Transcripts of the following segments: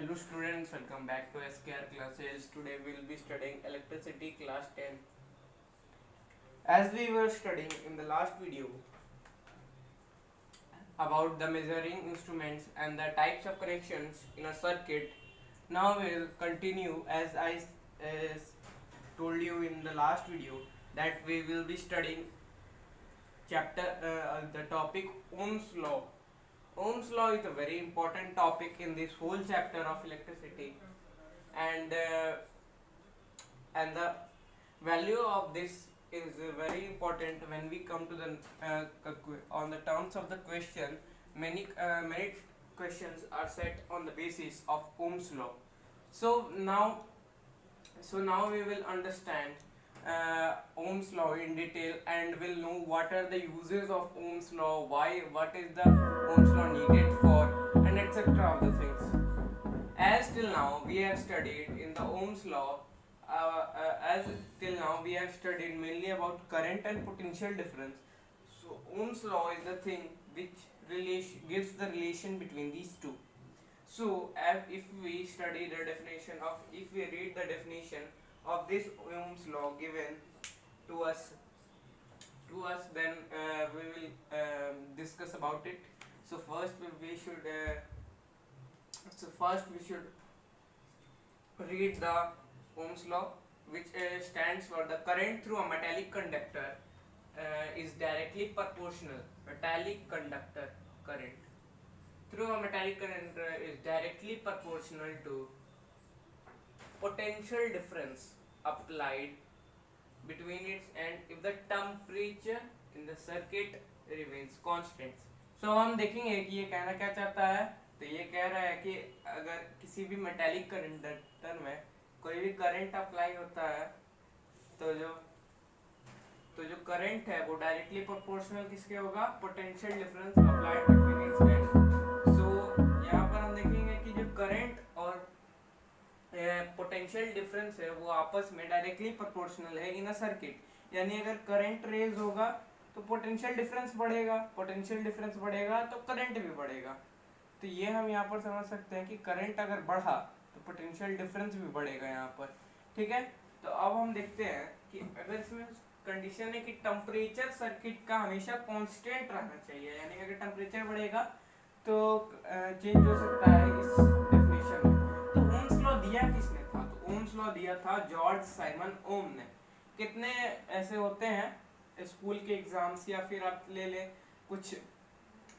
Hello students, welcome back to SKR classes. Today we will be studying electricity class 10. As we were studying in the last video about the measuring instruments and the types of connections in a circuit, now we will continue as I told you in the last video that we will be studying the topic Ohm's law. Ohm's law is a very important topic in this whole chapter of electricity, and the value of this is very important when we come to the on the terms of the question. Many questions are set on the basis of Ohm's law. So now we will understand Ohm's law in detail, and will know what are the uses of Ohm's law, what is the Ohm's law needed for, and etc. of the things. As till now we have studied in the Ohm's law, as till now we have studied mainly about current and potential difference. So Ohm's law is the thing which gives the relation between these two. So if we read the definition of this Ohm's law given to us, then we will discuss about it. So first we should read the Ohm's law, which stands for the current through a metallic conductor is directly proportional. Metallic conductor current through a metallic conductor is directly proportional to potential difference applied between its and if the temperature in the circuit remains constant. So हम देखेंगे कि ये कहना क्या चाहता है. तो ये कह रहा है कि अगर किसी भी मेटालिक कंडक्टर में कोई भी करंट अप्लाई होता है तो जो करंट है वो डायरेक्टली प्रोपोर्शनल किसके होगा, potential difference applied between its end. So यहाँ पर हम देखेंगे कि जो करंट और पोटेंशियल डिफरेंस है वो आपस में डायरेक्टली प्रोपोर्शनल है इन अ सर्किट. यानी अगर करंट रेज होगा तो पोटेंशियल डिफरेंस बढ़ेगा, पोटेंशियल डिफरेंस बढ़ेगा तो करंट भी बढ़ेगा. तो ये हम यहाँ पर समझ सकते हैं कि करंट अगर बढ़ा तो पोटेंशियल डिफरेंस भी बढ़ेगा यहाँ पर. ठीक है. तो अब हम देखते हैं कि अगर इसमें कंडीशन है कि टेम्परेचर सर्किट का हमेशा कांस्टेंट रहना चाहिए, यानी अगर टेम्परेचर बढ़ेगा तो चेंज हो सकता है इस डेफिनेशन में. तो ओम्स लॉ दिया किसने था? तो ओम्स लॉ दिया था जॉर्ज साइमन ओम ने. कितने ऐसे होते हैं स्कूल के एग्जाम्स या फिर आप ले कुछ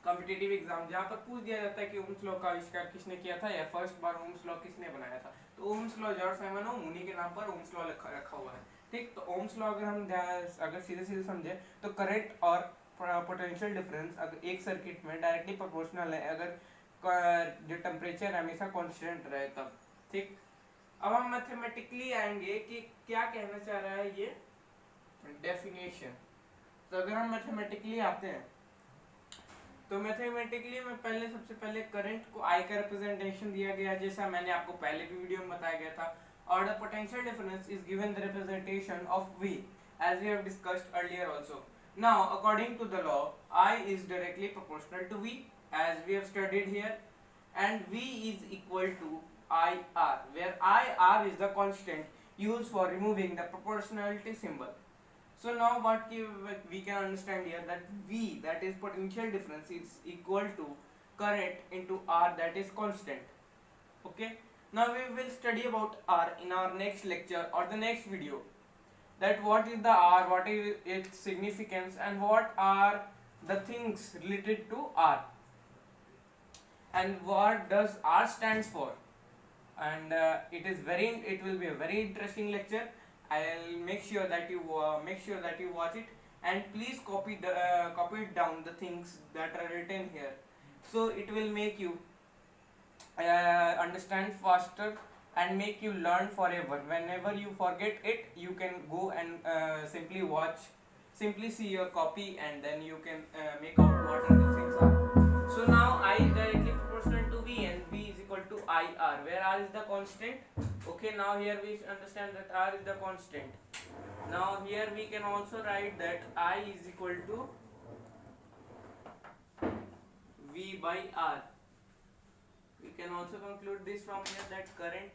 कॉम्पिटिटिव एग्जाम जहाँ पर पूछ दिया जाता है कि ओम्स लॉ का आविष्कार किसने किया था या फर्स्ट बार ओम्स लॉ किसने बनाया था. तो ओम्स लॉ जॉर्ज साइमन ओम, उन्हीं के नाम पर ओम्स लॉ रखा हुआ है. ठीक. तो ओम्स लॉ अगर सीधे समझे तो करंट और पोटेंशियल डिफरेंस अगर एक सर्किट में डायरेक्टली प्रोपोर्शनल है अगर जो टेम्परेचर हमेशा कांस्टेंट रहे तब. ठीक. अब हम मैथमेटिकली आएंगे कि क्या कहना चाह रहा है ये डेफिनेशन. तो अगर हम मैथमेटिकली आते हैं तो मैथमेटिकली में सबसे पहले करंट को आई का रिप्रेजेंटेशन दिया गया जैसा मैंने आपको पहले भी वीडियो में बताया गया था. Or the potential difference is given the representation of V, as we have discussed earlier also. Now, according to the law, I is directly proportional to V, as we have studied here, and V is equal to IR, where IR is the constant used for removing the proportionality symbol. So now what we can understand here that V, that is potential difference, is equal to current into R, that is constant. Okay. Now we will study about R in our next lecture or the next video, that what is the R, what is its significance, and what are the things related to R, and what does R stands for. And it will be a very interesting lecture. I'll make sure that you watch it, and please copy it down the things that are written here, so it will make you understand faster and make you learn forever. Whenever you forget it, you can go and simply see your copy, and then you can make out what are the things are. So now I is directly proportional to V, and V is equal to IR, where R is the constant. Okay, now here we understand that R is the constant. Now here we can also write that I is equal to V by R. We can also conclude this from here that current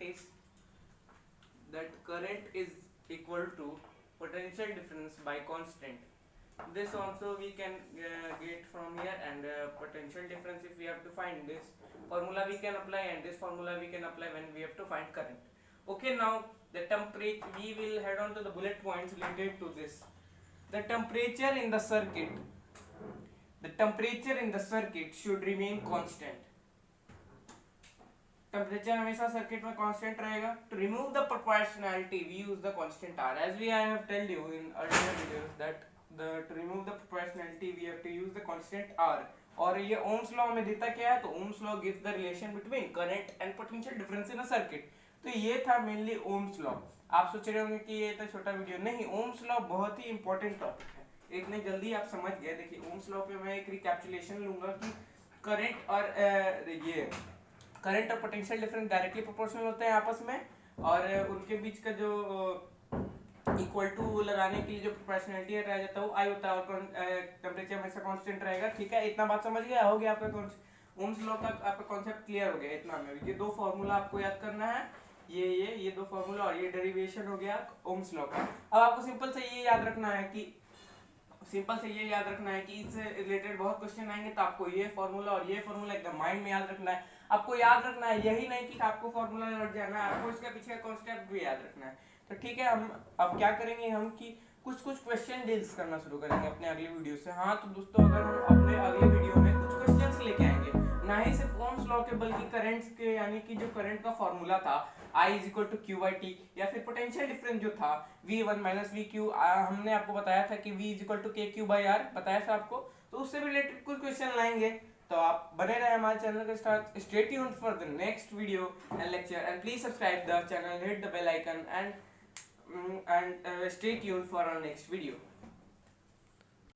is equal to potential difference by constant. This also we can get from here, and potential difference, if we have to find, this formula we can apply, and this formula we can apply when we have to find current. Okay, now the temperature, we will head on to the bullet points related to this. The temperature in the circuit should remain constant. Temperature हमेशा circuit में constant रहेगा. To remove the proportionality we use the constant R, as I have telled you in earlier videos that to remove the proportionality we have to use the constant R. और ये Ohm's law में देता क्या है, तो Ohm's law gives the relation between current and potential difference in a circuit. तो ये था मेनली ओम्स लॉ. आप सोच रहे होंगे कि ये तो छोटा वीडियो, नहीं, ओम्स लॉ बहुत ही इंपॉर्टेंट टॉपिक है. इतने जल्दी आप समझ गए. देखिए ओम्स लॉ पे मैं एक रिकैप्चुलेशन लूंगा कि करंट और पोटेंशियल डिफरेंस डायरेक्टली प्रोपोर्शनल होते हैं आपस में, और उनके बीच का जो इक्वल टू लगाने के लिए जो प्रोपोर्शनैलिटी रह जाता है वो आई होता है, और टेम्परेचर हमेशा कांस्टेंट रहेगा. ठीक है, इतना बात समझ गया, हो गया आपका ओम्स लॉ का आपका कॉन्सेप्ट क्लियर हो गया. इतना में ये दो फार्मूला आपको याद करना है, ये दो फार्मूला और ये डेरिवेशन हो गया ओम्स लॉ का. अब आपको सिंपल से ये याद रखना है कि इससे रिलेटेड बहुत क्वेश्चन आएंगे, तो आपको ये फार्मूला और ये फार्मूला एकदम माइंड में याद रखना है. आपको याद रखना है, यही नहीं कि आपको फार्मूला रट जाना है, आपको इसके पीछे का कॉन्सेप्ट भी याद रखना है. तो ठीक है, हम अब क्या करेंगे, हम कि कुछ क्वेश्चन डील्स करना शुरू करेंगे अपने अगले वीडियो से. हाँ, तो दोस्तों अगर हम अपने अगले वीडियो में कुछ क्वेश्चंस लेके आएंगे, ना ही सिर्फ ओम्स लॉ के बल्कि करंट्स के, यानी कि जो करंट का फार्मूला था I = Q/T, या फिर पोटेंशियल डिफरेंस जो था V1 - VQ, हमने आपको बताया था कि V = KQ/R बताया था आपको, तो उससे रिलेटेड कुछ क्वेश्चन लाएंगे. तो आप बने रहे हमारे चैनल के साथ. Stay tuned for the next video and lecture, and please subscribe the channel, hit the bell icon, and stay tuned for our next video.